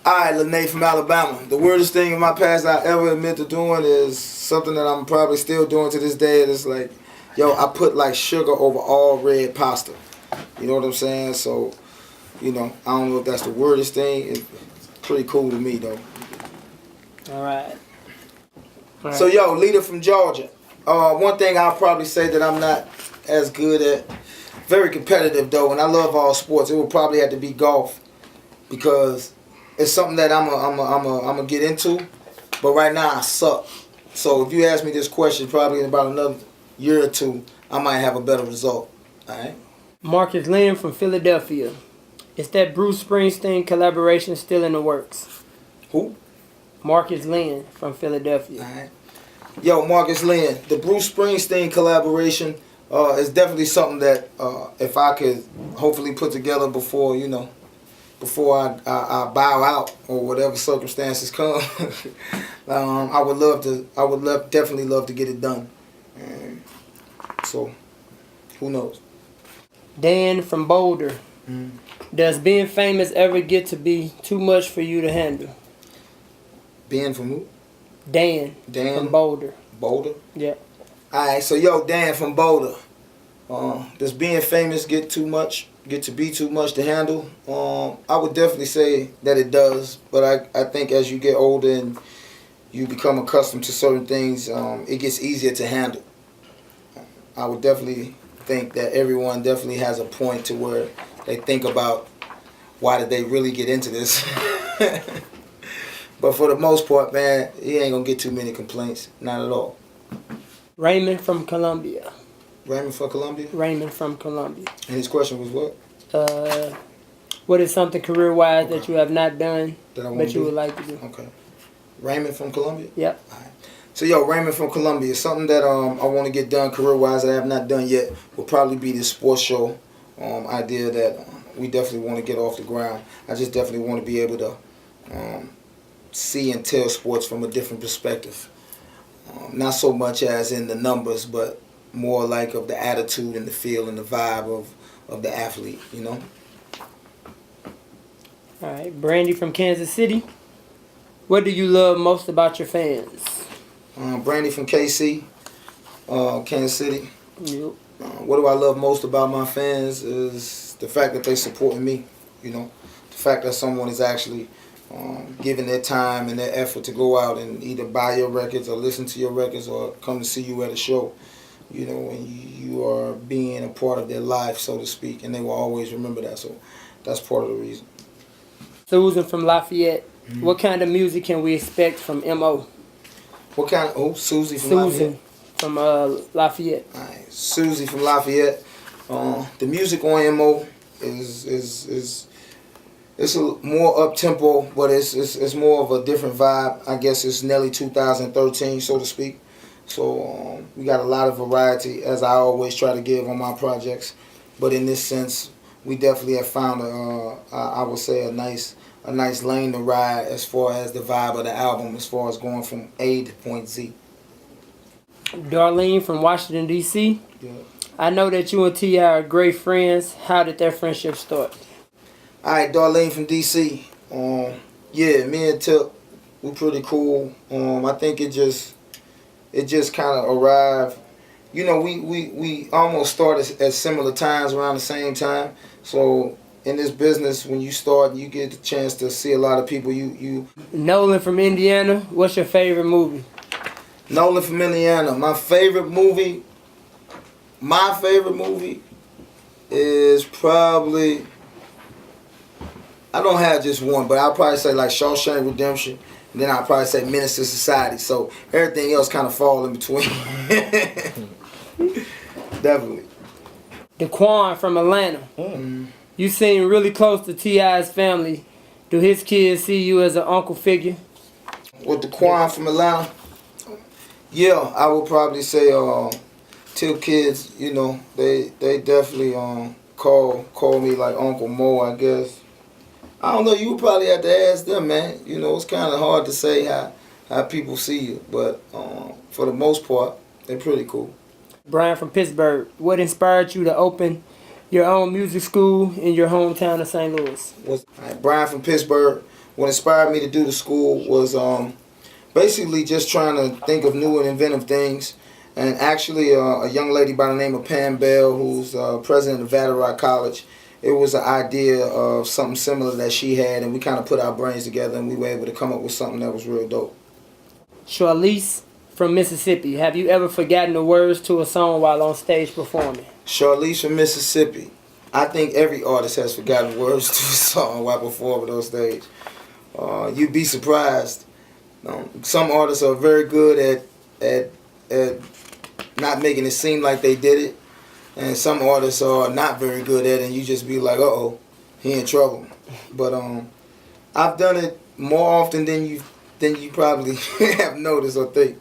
Alright, Lene from Alabama. The weirdest thing in my past I ever admit to doing is something that I'm probably still doing to this day. It's like, yo, I put like sugar over all red pasta. You know what I'm saying? So, you know, I don't know if that's the weirdest thing. It's pretty cool to me though. Alright. So, yo, leader from Georgia. One thing I'll probably say that I'm not as good at, very competitive though, and I love all sports. It would probably have to be golf because it's something that I'm gonna get into, but right now I suck. So if you ask me this question, probably in about another year or two, I might have a better result. All right. Marcus Lynn from Philadelphia. Is that Bruce Springsteen collaboration still in the works? Who? Marcus Lynn from Philadelphia. All right. Yo, Marcus Lynn, the Bruce Springsteen collaboration is definitely something that if I could hopefully put together before, you know, before I bow out or whatever circumstances come, I would definitely love to get it done. So, who knows? Dan from Boulder. Does being famous ever get to be too much for you to handle? Ben from who? Dan from Boulder. Boulder? Yeah. Alright, so yo, Dan from Boulder. Does being famous get to be too much to handle? I would definitely say that it does, but I think as you get older and you become accustomed to certain things, it gets easier to handle. I would definitely think that everyone definitely has a point to where they think about why did they really get into this. But for the most part, man, he ain't gonna get too many complaints, not at all. Raymond from Columbia. Raymond from Columbia? Raymond from Columbia. And his question was what? What is something career-wise that you have not done but you would like to do? Okay. Raymond from Columbia? Yep. All right. So, yo, Raymond from Columbia. Something that I want to get done career-wise that I have not done yet will probably be this sports show idea that we definitely want to get off the ground. I just definitely want to be able to see and tell sports from a different perspective. Not so much as in the numbers, but more like of the attitude and the feel and the vibe of the athlete, you know? All right, Brandy from Kansas City. What do you love most about your fans? Brandy from KC, Kansas City. Yep. What do I love most about my fans is the fact that they support me, you know? The fact that someone is actually giving their time and their effort to go out and either buy your records or listen to your records or come to see you at a show. You know, and you are being a part of their life, so to speak, and they will always remember that. So that's part of the reason. Susan from Lafayette. What kind of music can we expect from M.O.? What kind of, oh, Susie from Lafayette? Susan from Lafayette. All right, Susie from Lafayette. The music on M.O. is it's a more up-tempo, but it's more of a different vibe. I guess it's Nelly 2013, so to speak. So we got a lot of variety, as I always try to give on my projects. But in this sense, we definitely have found I would say a nice lane to ride as far as the vibe of the album, as far as going from A to point Z. Darlene from Washington, D.C. Yeah. I know that you and T.I. are great friends. How did their friendship start? All right, Darlene from D.C. Yeah, me and Tip, we pretty cool. I think it just kind of arrived. You know, we almost started at similar times, around the same time. So in this business, when you start, you get the chance to see a lot of people. Nolan from Indiana. What's your favorite movie? Nolan from Indiana. My favorite movie is probably, I don't have just one, but I'll probably say like Shawshank Redemption. Then I'll probably say Menace to Society. So everything else kind of fall in between. Definitely. Daquan from Atlanta. You seem really close to T.I.'s family. Do his kids see you as an uncle figure? With Daquan from Atlanta? Yeah, I would probably say Tip kids, you know, they definitely call me like Uncle Mo, I guess. I don't know, you would probably have to ask them, man. You know, it's kind of hard to say how people see you, but for the most part, they're pretty cool. Brian from Pittsburgh. What inspired you to open your own music school in your hometown of St. Louis? Brian from Pittsburgh. what inspired me to do the school was basically just trying to think of new and inventive things. And actually, a young lady by the name of Pam Bell, who's president of Vatterott College, it was an idea of something similar that she had, and we kind of put our brains together, and we were able to come up with something that was real dope. Charlize from Mississippi, have you ever forgotten the words to a song while on stage performing? Charlize from Mississippi. I think every artist has forgotten words to a song while performing on stage. You'd be surprised. Some artists are very good at not making it seem like they did it, and some artists are not very good at it, and you just be like, uh-oh, he in trouble. But I've done it more often than you probably have noticed or think.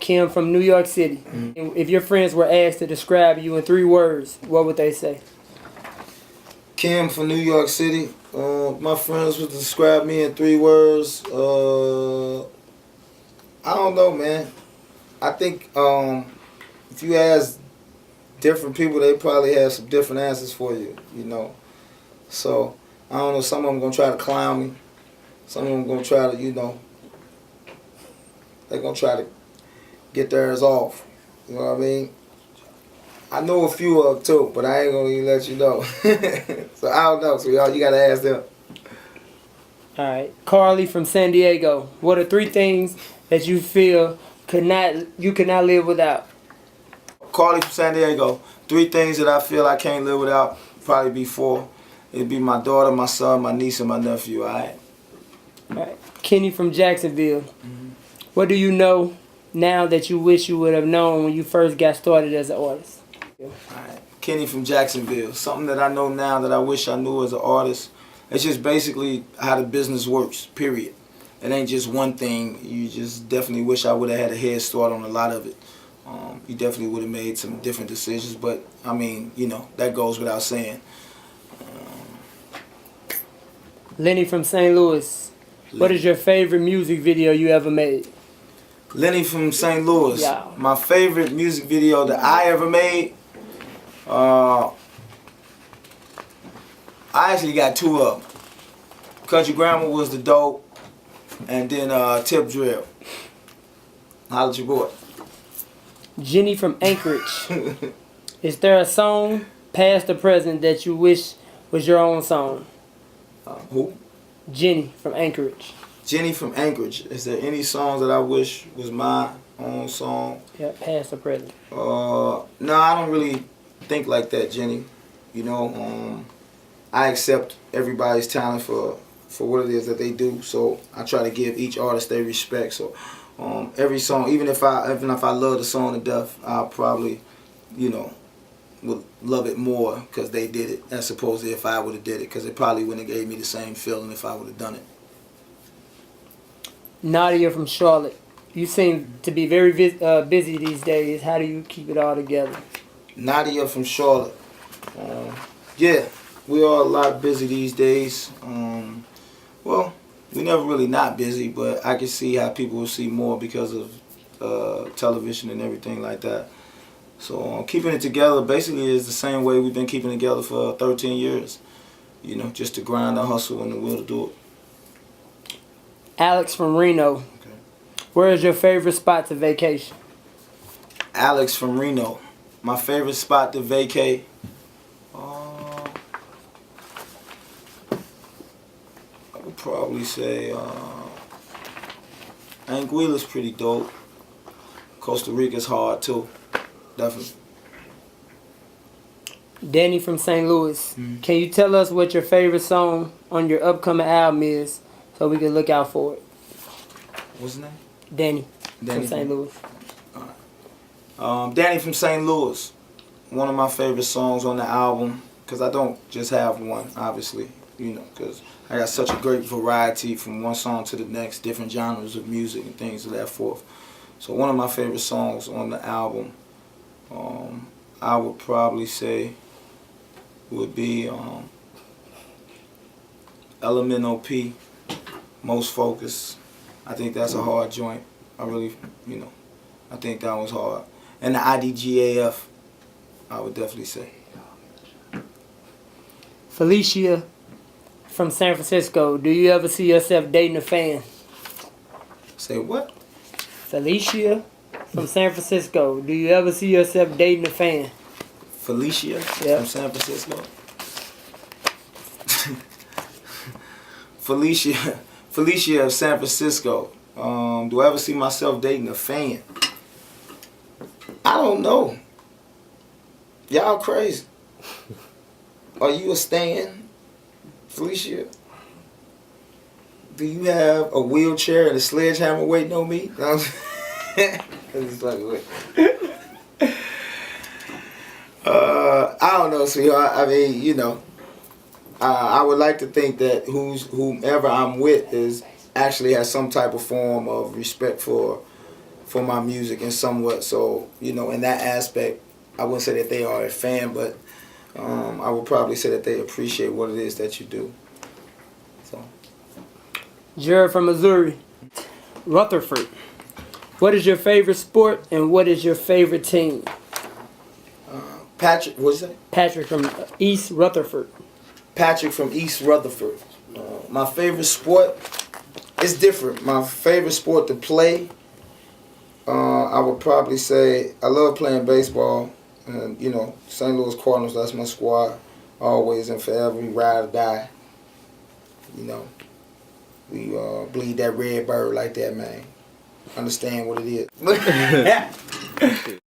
Kim from New York City. If your friends were asked to describe you in 3 words, what would they say? Kim from New York City. My friends would describe me in 3 words. I don't know, man. I think if you ask different people, they probably have some different answers for you, you know. So, I don't know, some of them going to try to clown me. Some of them going to try to, you know, they're going to try to get theirs off. You know what I mean? I know a few of them too, but I ain't going to even let you know. So, I don't know. So, y'all, you got to ask them. All right. Carly from San Diego. What are 3 things that you feel you could not live without? Carly from San Diego. 3 things that I feel I can't live without. Probably be 4. It'd be my daughter, my son, my niece, and my nephew. All right. All right. Kenny from Jacksonville. What do you know now that you wish you would have known when you first got started as an artist? All right. Kenny from Jacksonville. Something that I know now that I wish I knew as an artist. It's just basically how the business works, period. It ain't just one thing. You just definitely wish I would have had a head start on a lot of it. You definitely would have made some different decisions, but I mean, you know, that goes without saying. Lenny from St. Louis. What is your favorite music video you ever made? Lenny from St. Louis. Yeah. My favorite music video that I ever made, I actually got 2 of them. Country Grammar was the dope, and then Tip Drill. Holla at your boy. Jenny from Anchorage. Is there a song, past or present, that you wish was your own song? Who? Jenny from Anchorage. Jenny from Anchorage. Is there any songs that I wish was my own song? Yeah, past or present. No, I don't really think like that, Jenny. You know, I accept everybody's talent for what it is that they do. So I try to give each artist their respect. So every song, even if I love the song to death, I'll probably, you know, would love it more because they did it as opposed to if I would have did it, because it probably wouldn't have gave me the same feeling if I would have done it. Nadia from Charlotte. You seem to be very busy these days. How do you keep it all together? Nadia from Charlotte. Yeah, we are a lot busy these days. Well, we never really not busy, but I can see how people will see more because of television and everything like that. So keeping it together basically is the same way we've been keeping it together for 13 years. You know, just to grind the hustle and the will to do it. Alex from Reno. Okay. Where is your favorite spot to vacation? Alex from Reno. My favorite spot to vacate. I would probably say Anguilla's pretty dope. Costa Rica's hard too. Definitely. Danny from St. Louis. Can you tell us what your favorite song on your upcoming album is so we can look out for it? What's his name? Danny from St. Louis. Danny from St. Louis. One of my favorite songs on the album, because I don't just have one, obviously, you know, because I got such a great variety from one song to the next, different genres of music and things of that forth. So one of my favorite songs on the album, I would probably say would be LMNOP, Most Focused. I think that's a hard joint. I really, you know, I think that was hard. And the IDGAF, I would definitely say. Felicia from San Francisco. Do you ever see yourself dating a fan? Say what? Felicia from San Francisco. Do you ever see yourself dating a fan? Felicia Yep. from San Francisco. Felicia of San Francisco. Do I ever see myself dating a fan? I don't know. Y'all crazy. Are you a stan, Felicia? Do you have a wheelchair and a sledgehammer waiting on me? I don't know, sweetheart. I mean, you know, I would like to think that whomever I'm with actually has some type of form of respect for my music and somewhat. So, you know, in that aspect, I wouldn't say that they are a fan, but I would probably say that they appreciate what it is that you do. So, Jared from Missouri. Rutherford. What is your favorite sport and what is your favorite team? Patrick, what's that? Patrick from East Rutherford. Patrick from East Rutherford. My favorite sport is different. My favorite sport to play, I would probably say I love playing baseball. And, you know, St. Louis Cardinals, that's my squad. Always and forever, we ride or die. You know, we bleed that red bird like that, man. Understand what it is.